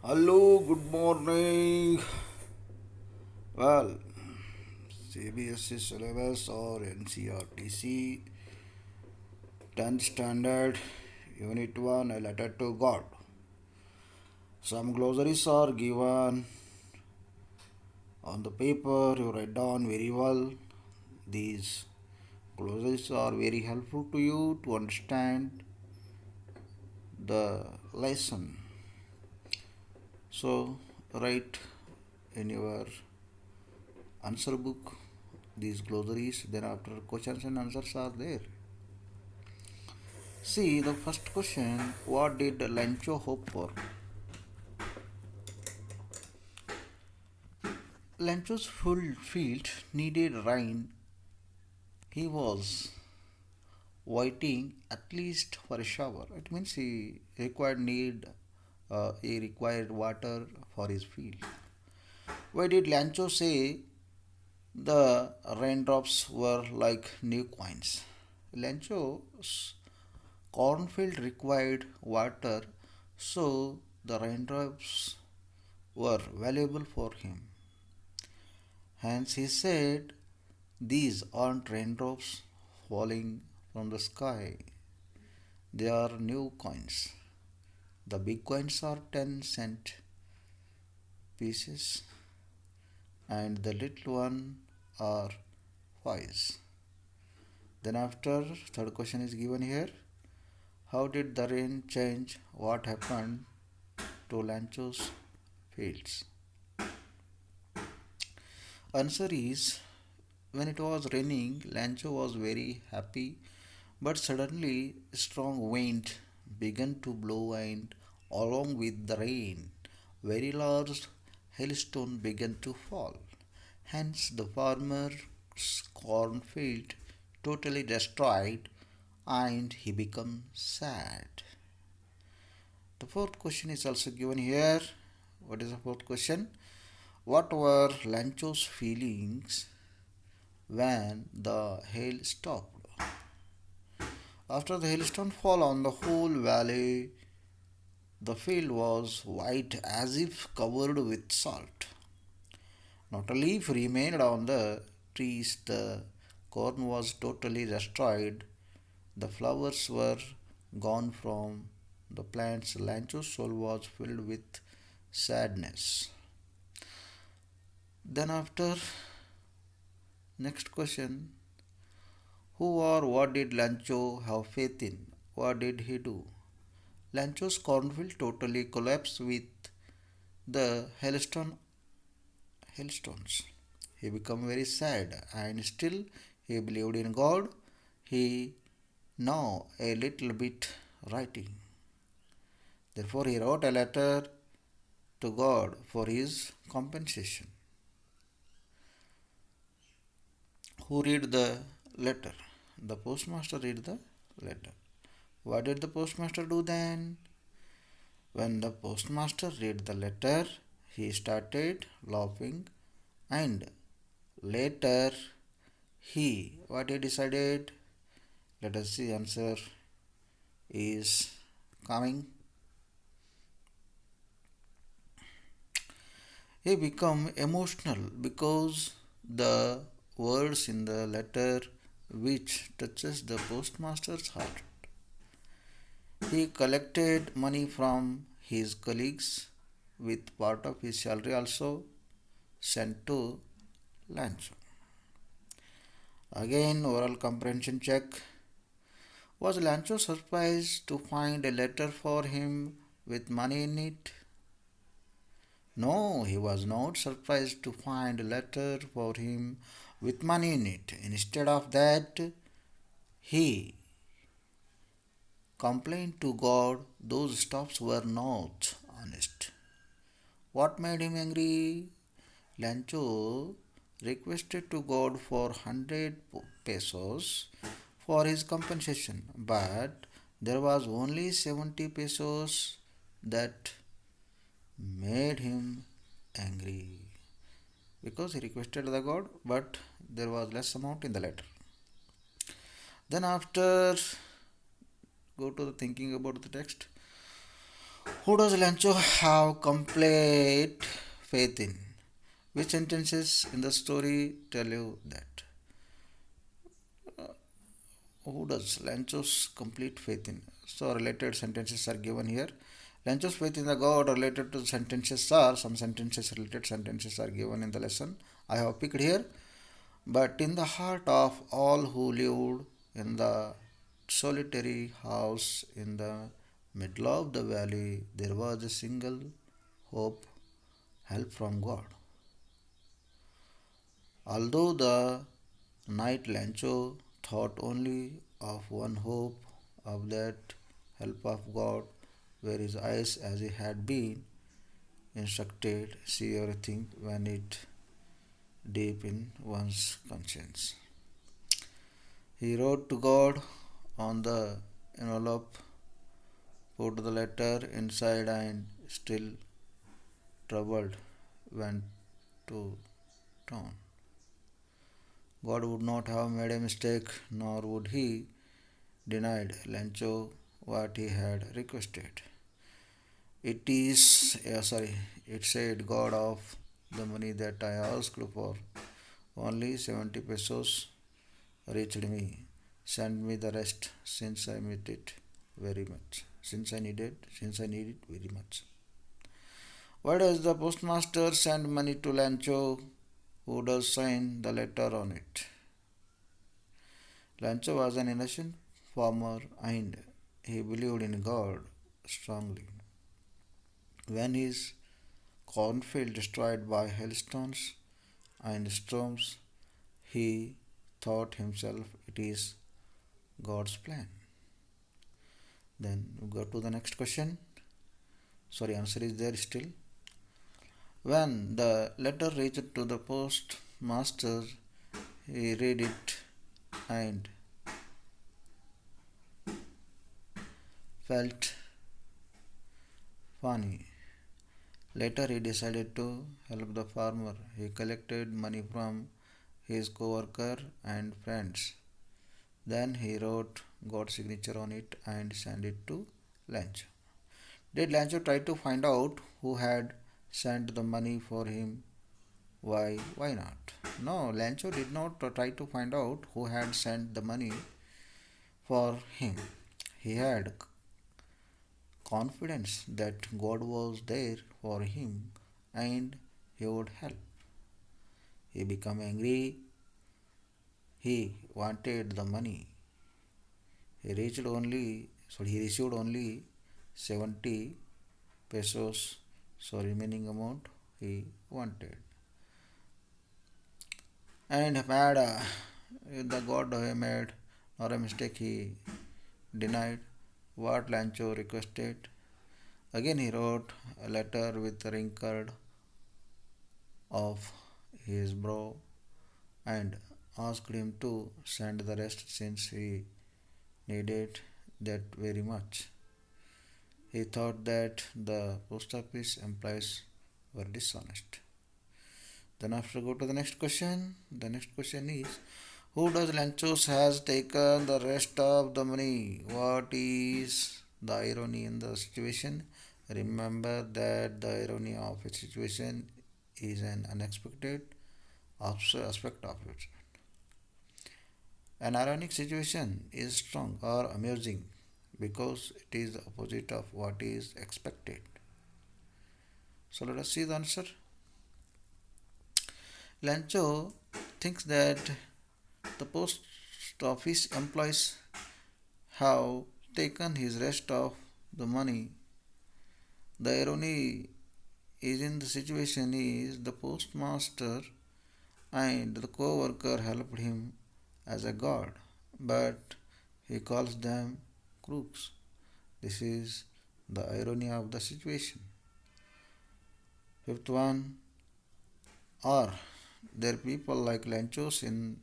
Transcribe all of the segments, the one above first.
Hello, good morning. Well, CBSE syllabus or NCERT 10th standard, Unit 1, a letter to God. Some glossaries are given on the paper, you write down very well. These glossaries are very helpful to you to understand the lesson. So, write in your answer book these glossaries, then after questions and answers are there. See, the first question, what did Lancho hope for? Lancho's full field needed rain. He was waiting at least for a shower. It means he required water for his field. Why did Lancho say the raindrops were like new coins? Lancho's cornfield required water, so the raindrops were valuable for him. Hence he said, these aren't raindrops falling from the sky, they are new coins. The big coins are 10-cent pieces and the little one are fives. Then after, third question is given here. How did the rain change what happened to Lancho's fields? Answer is, when it was raining, Lancho was very happy, but suddenly a strong wind began to blow, and along with the rain, very large hailstone began to fall. Hence, the farmer's cornfield totally destroyed, and he became sad. The fourth question is also given here. What is the fourth question? What were Lancho's feelings when the hail stopped? After the hailstone fell on the whole valley, the field was white as if covered with salt. Not a leaf remained on the trees, the corn was totally destroyed, the flowers were gone from the plants. Lancho's soul was filled with sadness. Then, after next question, who or what did Lancho have faith in? What did he do? Lancho's cornfield totally collapsed with the hailstones. He became very sad and still he believed in God. He know a little bit writing. Therefore, he wrote a letter to God for his compensation. Who read the letter? The postmaster read the letter. What did the postmaster do then? When the postmaster read the letter, he started laughing and later what he decided? Let us see, answer is coming. He become emotional because the words in the letter which touches the postmaster's heart. He collected money from his colleagues with part of his salary also sent to Lancho. Again, oral comprehension check. Was Lancho surprised to find a letter for him with money in it? No, he was not surprised to find a letter for him with money in it. Instead of that, he complained to God those stuffs were not honest. What made him angry? Lancho requested to God for 100 pesos for his compensation, but there was only 70 pesos. That made him angry because he requested the God, but there was less amount in the letter. Then after, go to the thinking about the text. Who does Lancho have complete faith in? Which sentences in the story tell you that? Who does Lancho's complete faith in? So related sentences are given here. Lancho's faith in the God related to the sentences are some sentences related sentences are given in the lesson. I have picked here. But in the heart of all who lived in the solitary house in the middle of the valley, there was a single hope, help from God. Although the night Lancho thought only of one hope, of that help of God, where his eyes, as he had been instructed, see everything when it deep in one's conscience. He wrote to God on the envelope, put the letter inside, and still troubled, went to town. God would not have made a mistake, nor would he denied Lancho what he had requested. It is, it said, God of the money that I asked for, only 70 pesos reached me. Send me the rest since I need it very much. Since I need it very much. Why does the postmaster send money to Lancho, who does sign the letter on it? Lancho was an innocent farmer and he believed in God strongly. When his cornfield destroyed by hailstones and storms, he thought himself it is God's plan. Then we go to the next question. Answer is there still. When the letter reached to the postmaster, he read it and felt funny. Later, he decided to help the farmer. He collected money from his co-worker and friends. Then he wrote God's signature on it and sent it to Lancho. Did Lancho try to find out who had sent the money for him? Why? Why not? No, Lancho did not try to find out who had sent the money for him. He had confidence that God was there for him and he would help. He became angry. He wanted the money. He received only 70 pesos, so remaining amount he wanted. And mad, the God made nor a mistake, he denied what Lancho requested. Again he wrote a letter with a wrinkled of his brow and asked him to send the rest since he needed that very much. He thought that the post office employees were dishonest. Then after go to the next question. The next question is, who does Lanchos has taken the rest of the money? What is the irony in the situation? Remember that the irony of a situation is an unexpected aspect of it. An ironic situation is strong or amusing because it is the opposite of what is expected. So let us see the answer. Lancho thinks that the post office employees have taken his rest of the money. The irony is in the situation is the postmaster and the co-worker helped him as a god, but he calls them crooks. This is the irony of the situation. Fifth one, are there people like Lanchos in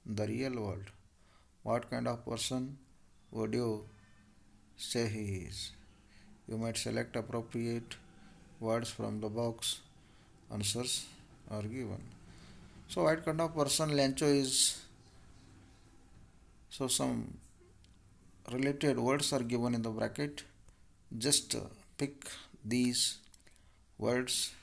the real world? What kind of person would you say he is? You might select appropriate words from the box. Answers are given. So, what kind of person Lancho is? So, some related words are given in the bracket. Just pick these words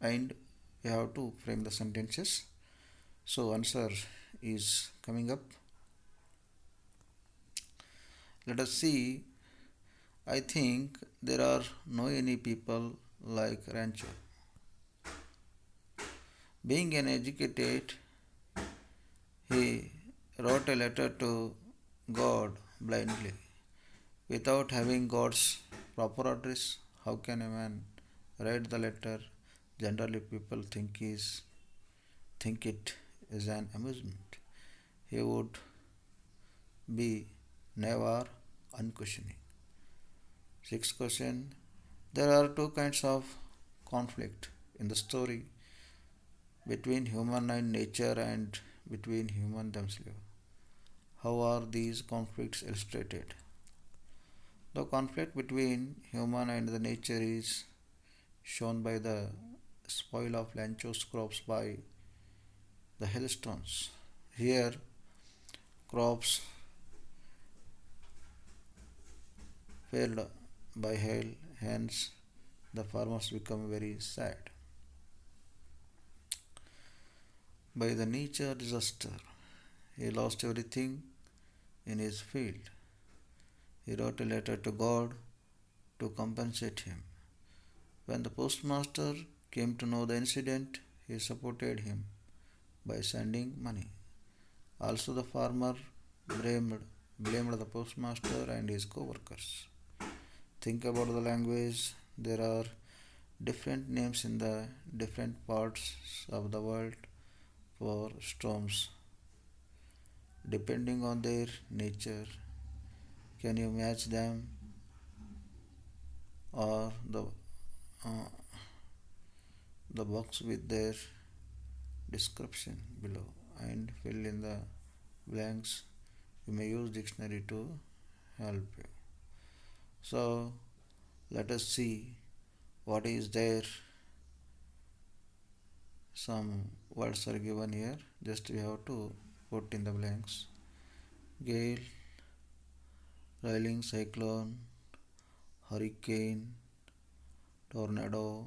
and you have to frame the sentences. So answer is coming up. Let us see. I think there are no any people like Rancho. Being an educated, he wrote a letter to God blindly. Without having God's proper address, how can a man write the letter? Generally, people think it is an amusement. He would be never unquestioning. Sixth question. There are two kinds of conflict in the story between human and nature and between human themselves. How are these conflicts illustrated? The conflict between human and the nature is shown by the spoil of Lancho's crops by the hailstones. Here, crops failed by hail, hence, the farmers become very sad. By the nature disaster, he lost everything in his field. He wrote a letter to God to compensate him. When the postmaster came to know the incident, he supported him by sending money. Also, the farmer blamed the postmaster and his co-workers. Think about the language. There are different names in the different parts of the world for storms depending on their nature. Can you match them or uh, the box with their description below and fill in the blanks? You may use dictionary to help you. So let us see what is there. Some words are given here, just we have to put in the blanks. Gale, railing cyclone, hurricane, tornado,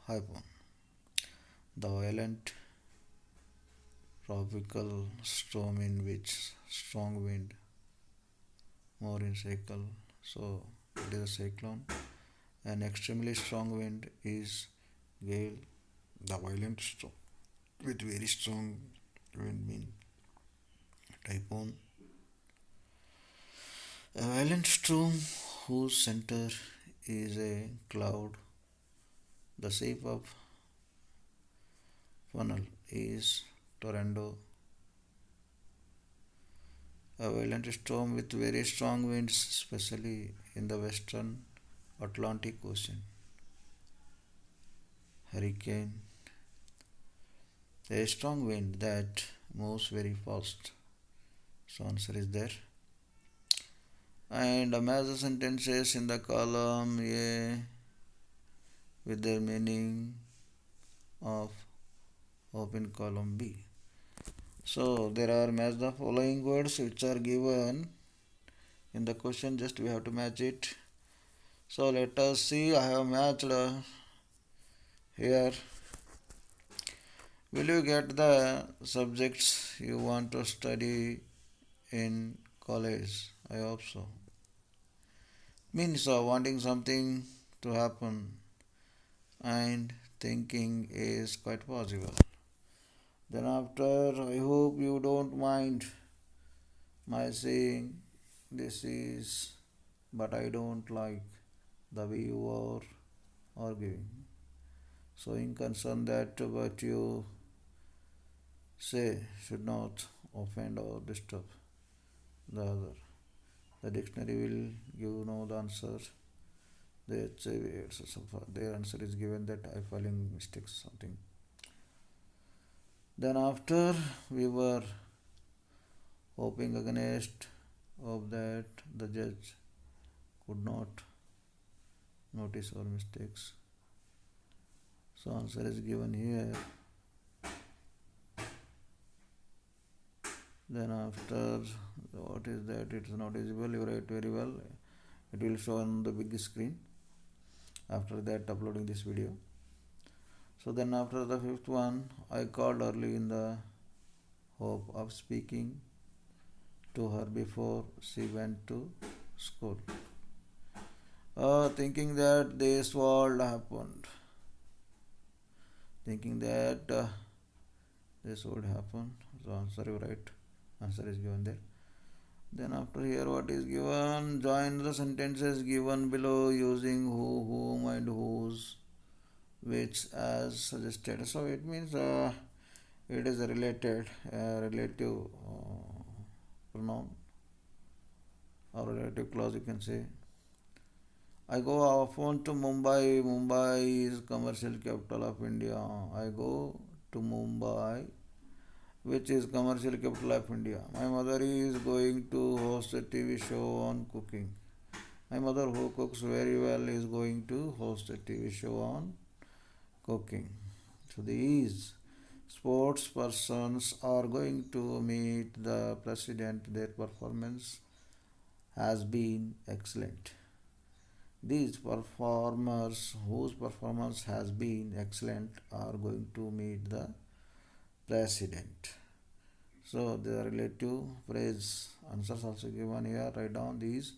typhoon. The violent tropical storm in which strong wind more in cycle, so it is a cyclone. An extremely strong wind is gale. The violent storm with very strong wind means typhoon. A violent storm whose center is a cloud. The shape of funnel is tornado. A violent storm with very strong winds, especially in the western Atlantic Ocean. Hurricane. A strong wind that moves very fast. So answer is there. And match the sentences in the column A with their meaning of in column B. So there are match the following words which are given in the question, just we have to match it. So let us see, I have matched here. Will you get the subjects you want to study in college? I hope so. Means wanting something to happen and thinking is quite possible. Then after, I hope you don't mind my saying this is, but I don't like the way you are arguing. Showing concern that what you say should not offend or disturb the other. The dictionary will give the answer. Their answer is given that I filing mistakes something. Then after we were hoping against of that the judge could not notice our mistakes. So answer is given here. Then after, what is that? It is not visible. You write very well. It will show on the big screen. after that uploading this video. So then after the fifth one, I called early in the hope of speaking to her before she went to school. Thinking that this world happened. Thinking that this would happen. So answer you right. Answer is given there. Then after here what is given? Join the sentences given below using who, whom and whose, which as suggested. So it means it is a relative pronoun or relative clause you can say. I go often to Mumbai. Mumbai is commercial capital of India. I go to Mumbai, which is commercial capital of India. My mother is going to host a TV show on cooking. My mother, who cooks very well, is going to host a TV show on cooking. So these sports persons are going to meet the president. Their performance has been excellent. These performers whose performance has been excellent are going to meet the president. So the relative phrase answers also given here. Write down these.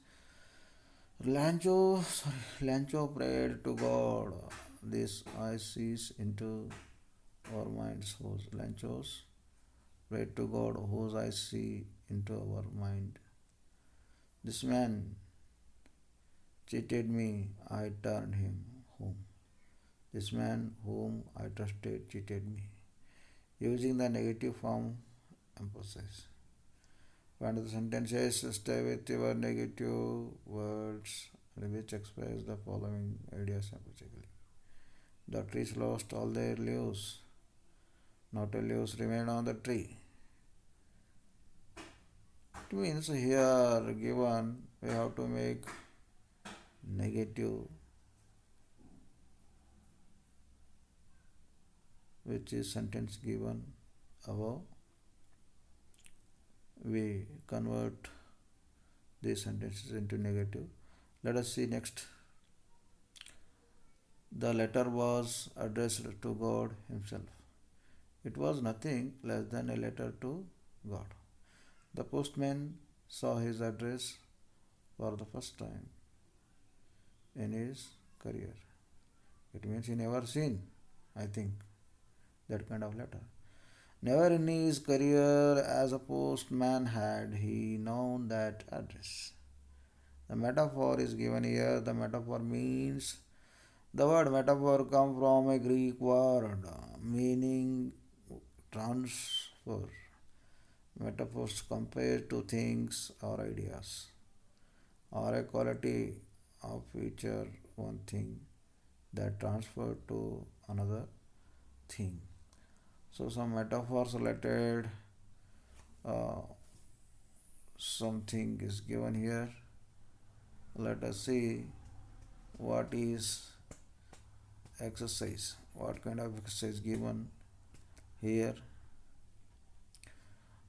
Lancho prayed to God. This I sees into our minds. Whose Lanchos prayed to God, whose I see into our mind. This man cheated me, I turned him home. This man whom I trusted cheated me. Using the negative form, emphasize. Find the sentences, stay with your negative words which express the following ideas emphatically. The trees lost all their leaves. Not a leaves remained on the tree. It means here given we have to make negative which is sentence given above. We convert these sentences into negative. Let us see next. The letter was addressed to God Himself. It was nothing less than a letter to God. The postman saw his address for the first time in his career. It means he never seen, I think, that kind of letter. Never in his career as a postman had he known that address. The metaphor is given here. The metaphor means the word metaphor comes from a Greek word meaning transfer. Metaphors compare two things or ideas or a quality of feature one thing that transfer to another thing. So some metaphors related something is given here. Let us see what is exercise. What kind of exercise given here?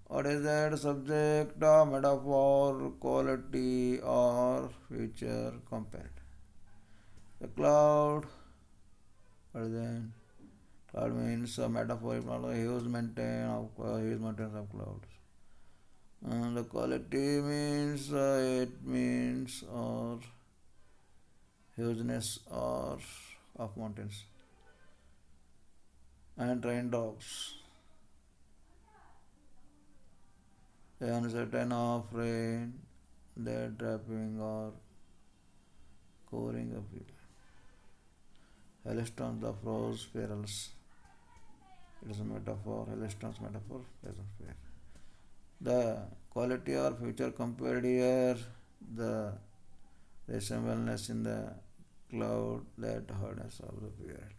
What is that? Subject, metaphor, quality or feature compared. The cloud, what is that? Cloud means a metaphor, huge mountains of clouds. And the quality means it means or hugeness or of mountains. And raindrops. The uncertain of rain, their dripping or covering of it. Hailstones, the frost spirals. It is a metaphor. Hailstones metaphor. The quality or future compared here, the resemblance in the cloud, that hardness of the period.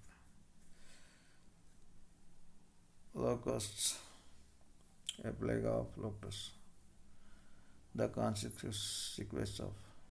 Locusts, a plague of locusts. The consequence of